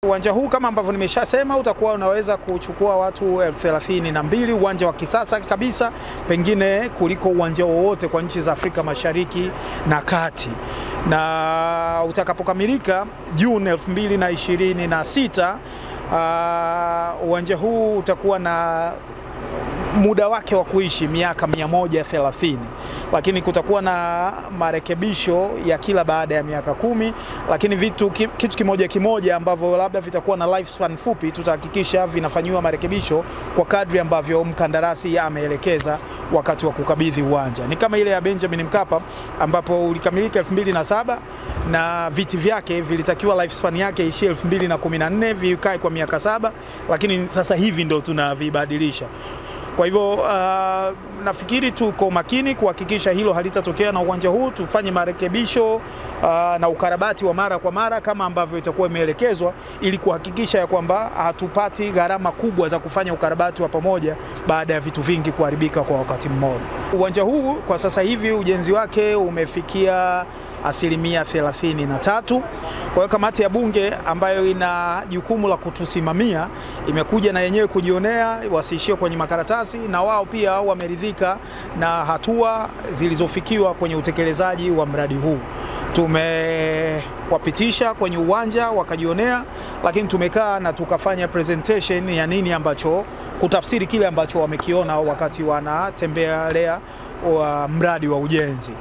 Uwanja huu kama ambavyo nimeshasema utakuwa unaweza kuchukua watu 32,000, uwanja wa kisasa kabisa pengine kuliko uwanja wowote kwa nchi za Afrika Mashariki na Kati. Na utakapokamilika Juni 2026, uwanja huu utakuwa na muda wake wa kuishi miaka 130, lakini kutakuwa na marekebisho ya kila baada ya miaka 10, lakini kitu kimoja ambavyo labda vitakuwa na lifespan fupi tutahakikisha vinafanywa marekebisho kwa kadri ambavyo mkandarasi ameelekeza wakati wa kukabidhi uwanja. Ni kama ile ya Benjamin Mkapa ambapo ulikamilika 2007 na viti vyake vilitakiwa lifespan yake ishie 2014, vikae kwa miaka 7, lakini sasa hivi ndo tunavibadilisha. Kwa hivyo nafikiri tuko makini kuhakikisha hilo halitatokea na uwanja huu. Tufanye marekebisho na ukarabati wa mara kwa mara kama ambavyo itakuwa imeelekezwa, ili kuhakikisha ya kwamba hatupati gharama kubwa za kufanya ukarabati wa pamoja baada ya vitu vingi kuharibika kwa wakati mmoja. Uwanja huu kwa sasa hivi ujenzi wake umefikia 33%. Kwa hiyo kamati ya bunge ambayo ina jukumu la kutusimamia imekuja na yenyewe kujionea, wasiishie kwenye makaratasi, na wao pia wameridhika na hatua zilizofikiwa kwenye utekelezaji wa mradi huu. Tumewapitisha kwenye uwanja wakajionea, lakini tumekaa na tukafanya presentation ya nini ambacho kutafsiri kile ambacho wamekiona wakati wanatembelea mradi wa ujenzi.